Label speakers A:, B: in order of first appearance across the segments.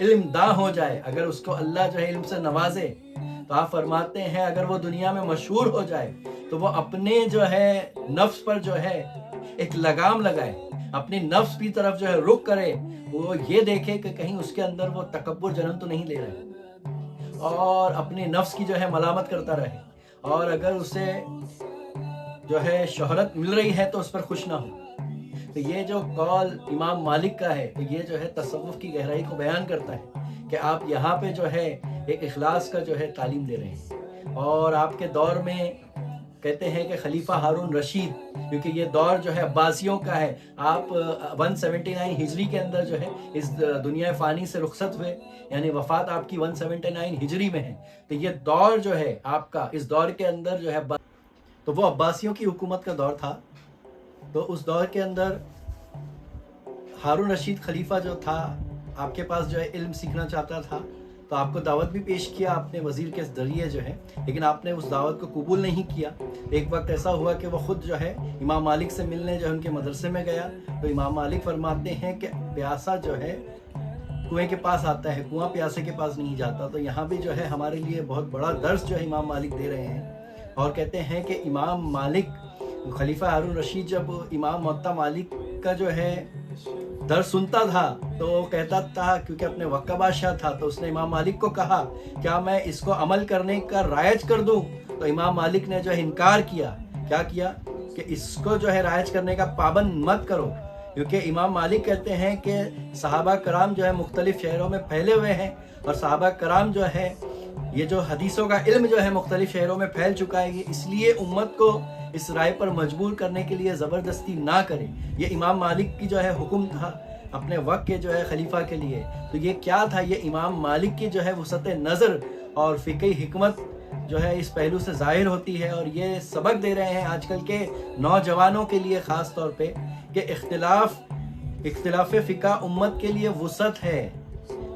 A: علم داں ہو جائے، اگر اس کو اللہ جو ہے علم سے نوازے، تو آپ فرماتے ہیں اگر وہ دنیا میں مشہور ہو جائے تو وہ اپنے جو ہے نفس پر جو ہے ایک لگام لگائے، اپنی نفس کی طرف جو ہے رخ کرے، وہ یہ دیکھے کہ کہیں اس کے اندر وہ تکبر جنم تو نہیں لے رہے، اور اپنی نفس کی جو ہے ملامت کرتا رہے، اور اگر اسے جو ہے شہرت مل رہی ہے تو اس پر خوش نہ ہو۔ تو یہ جو قول امام مالک کا ہے، تو یہ جو ہے تصوف کی گہرائی کو بیان کرتا ہے کہ آپ یہاں پہ جو ہے ایک اخلاص کا جو ہے تعلیم دے رہے ہیں، اور آپ کے دور میں کہتے ہیں کہ خلیفہ ہارون رشید، کیونکہ یہ دور جو ہے عباسیوں کا ہے، آپ 179 ہجری کے اندر جو ہے اس دنیا فانی سے رخصت ہوئے، یعنی وفات آپ کی 179 ہجری میں ہے، تو یہ دور جو ہے آپ کا، اس دور کے اندر جو ہے تو وہ عباسیوں کی حکومت کا دور تھا۔ تو اس دور کے اندر ہارون رشید خلیفہ جو تھا آپ کے پاس جو ہے علم سیکھنا چاہتا تھا، تو آپ کو دعوت بھی پیش کیا آپ نے وزیر کے ذریعے جو ہے، لیکن آپ نے اس دعوت کو قبول نہیں کیا۔ ایک وقت ایسا ہوا کہ وہ خود جو ہے امام مالک سے ملنے جو ہے ان کے مدرسے میں گیا، تو امام مالک فرماتے ہیں کہ پیاسا جو ہے کنویں کے پاس آتا ہے، کنواں پیاسے کے پاس نہیں جاتا۔ تو یہاں بھی جو ہے ہمارے لیے بہت بڑا درس جو ہے امام مالک دے رہے ہیں، اور کہتے ہیں کہ امام مالک خلیفہ ہارون رشید جب امام موطا مالک کا جو ہے درس سنتا تھا تو کہتا تھا، کیونکہ اپنے وقت کا بادشاہ تھا، تو اس نے امام مالک کو کہا کیا میں اس کو عمل کرنے کا رائج کر دوں؟ تو امام مالک نے جو ہے انکار کیا، کیا کیا کہ اس کو جو ہے رائج کرنے کا پابند مت کرو، کیونکہ امام مالک کہتے ہیں کہ صحابہ کرام جو ہے مختلف شہروں میں پھیلے ہوئے ہیں، اور صحابہ کرام جو ہے یہ جو حدیثوں کا علم جو ہے مختلف شہروں میں پھیل چکا ہے، اس لیے امت کو اس رائے پر مجبور کرنے کے لیے زبردستی نہ کرے۔ یہ امام مالک کی جو ہے حکم تھا اپنے وقت کے جو ہے خلیفہ کے لیے۔ تو یہ کیا تھا؟ یہ امام مالک کی جو ہے وسعت نظر اور فقہی حکمت جو ہے اس پہلو سے ظاہر ہوتی ہے، اور یہ سبق دے رہے ہیں آج کل کے نوجوانوں کے لیے خاص طور پہ کہ اختلاف فقہ امت کے لیے وسعت ہے،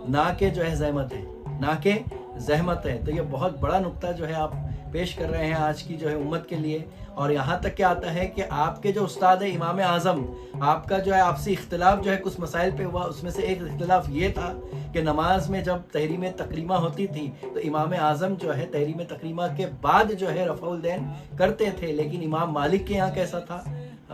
A: نہ کہ جو ہے زحمت ہے، نہ کہ زحمت ہے۔ تو یہ بہت بڑا نقطہ جو ہے آپ پیش کر رہے ہیں آج کی جو ہے امت کے لیے، اور یہاں تک کیا آتا ہے کہ آپ کے جو استاد ہے امام اعظم، آپ کا جو ہے آپسی اختلاف جو ہے کچھ مسائل پہ ہوا، اس میں سے ایک اختلاف یہ تھا کہ نماز میں جب تحریم تقریمہ ہوتی تھی تو امام اعظم جو ہے تحریم تقریمہ کے بعد جو ہے رفع الدین کرتے تھے، لیکن امام مالک کے یہاں کیسا تھا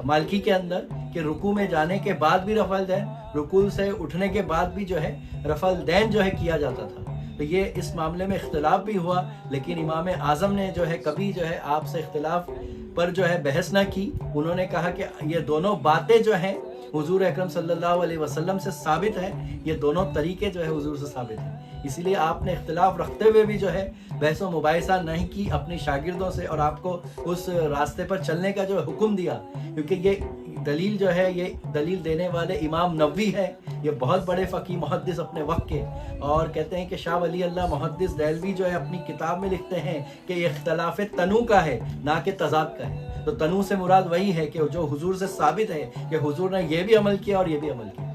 A: مالکی کے اندر کہ رکوع میں جانے کے بعد بھی رفع الدین، رکوع سے اٹھنے کے بعد بھی جو ہے رفع الدین جو ہے کیا جاتا تھا۔ تو یہ اس معاملے میں اختلاف بھی ہوا، لیکن امام اعظم نے جو ہے کبھی جو ہے آپ سے اختلاف پر جو ہے بحث نہ کی۔ انہوں نے کہا کہ یہ دونوں باتیں جو ہیں حضور اکرم صلی اللہ علیہ وسلم سے ثابت ہے، یہ دونوں طریقے جو ہے حضور سے ثابت ہیں، اسی لیے آپ نے اختلاف رکھتے ہوئے بھی جو ہے بحث و مباحثہ نہیں کی اپنی شاگردوں سے، اور آپ کو اس راستے پر چلنے کا جو حکم دیا، کیونکہ یہ دلیل جو ہے یہ دلیل دینے والے امام نووی ہے، یہ بہت بڑے فقی محدث اپنے وقت کے، اور کہتے ہیں کہ شاہ ولی اللہ محدث دہلوی جو ہے اپنی کتاب میں لکھتے ہیں کہ یہ اختلاف تنوع کا ہے نہ کہ تضاد کا ہے۔ تو تنوع سے مراد وہی ہے کہ جو حضور سے ثابت ہے کہ حضور نے یہ بھی عمل کیا اور یہ بھی عمل کیا،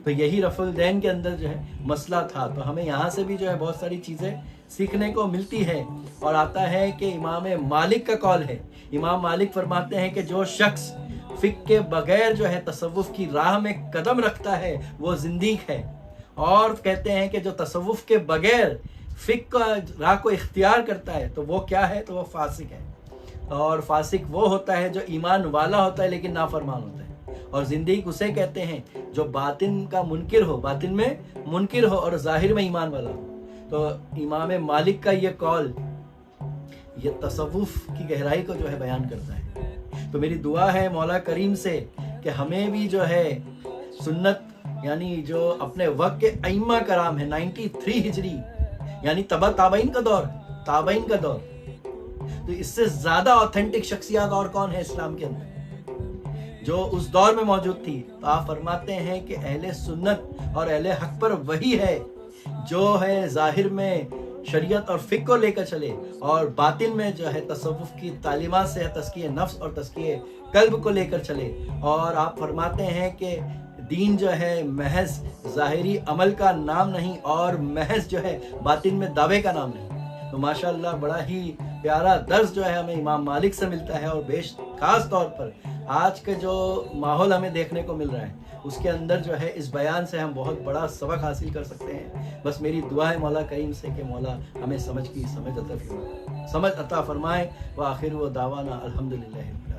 A: تو یہی رفع الدین کے اندر جو ہے مسئلہ تھا۔ تو ہمیں یہاں سے بھی جو ہے بہت ساری چیزیں سیکھنے کو ملتی ہے، اور آتا ہے کہ امام مالک کا قول ہے، امام مالک فرماتے ہیں کہ جو شخص فقہ کے بغیر جو ہے تصوف کی راہ میں قدم رکھتا ہے وہ زندیق ہے، اور کہتے ہیں کہ جو تصوف کے بغیر فقہ کا راہ کو اختیار کرتا ہے تو وہ کیا ہے؟ تو وہ فاسق ہے، اور فاسق وہ ہوتا ہے جو ایمان والا ہوتا ہے لیکن نافرمان ہوتا ہے، اور زندیق اسے کہتے ہیں جو باطن کا منکر ہو، باطن میں منکر ہو اور ظاہر میں ایمان والا ہو۔ تو امام مالک کا یہ قول یہ تصوف کی گہرائی کو جو ہے بیان کرتا ہے۔ تو میری دعا ہے مولا کریم سے کہ ہمیں بھی جو ہے سنت، یعنی جو اپنے وقت کے ائمہ کرام ہیں 93 ہجری، یعنی تبع تابعین کا دور، تابعین کا دور، تو اس سے زیادہ آتھینٹک شخصیات اور کون ہے اسلام کے اندر جو اس دور میں موجود تھی؟ تو آپ فرماتے ہیں کہ اہل سنت اور اہل حق پر وہی ہے جو ہے ظاہر میں شریعت اور فقہ کو لے کر چلے، اور باطن میں جو ہے تصوف کی تعلیمات سے تزکیہ نفس اور تزکیہ قلب کو لے کر چلے۔ اور آپ فرماتے ہیں کہ دین جو ہے محض ظاہری عمل کا نام نہیں، اور محض جو ہے باطن میں دعوے کا نام نہیں۔ تو ماشاءاللہ بڑا ہی پیارا درس جو ہے ہمیں امام مالک سے ملتا ہے، اور خاص طور پر آج کے جو ماحول ہمیں دیکھنے کو مل رہا ہے اس کے اندر جو ہے اس بیان سے ہم بہت بڑا سبق حاصل کر سکتے ہیں. بس میری دعا ہے مولا کریم سے کہ مولا ہمیں سمجھ عطا فرمائے. وآخر دعوانا الحمدللہ.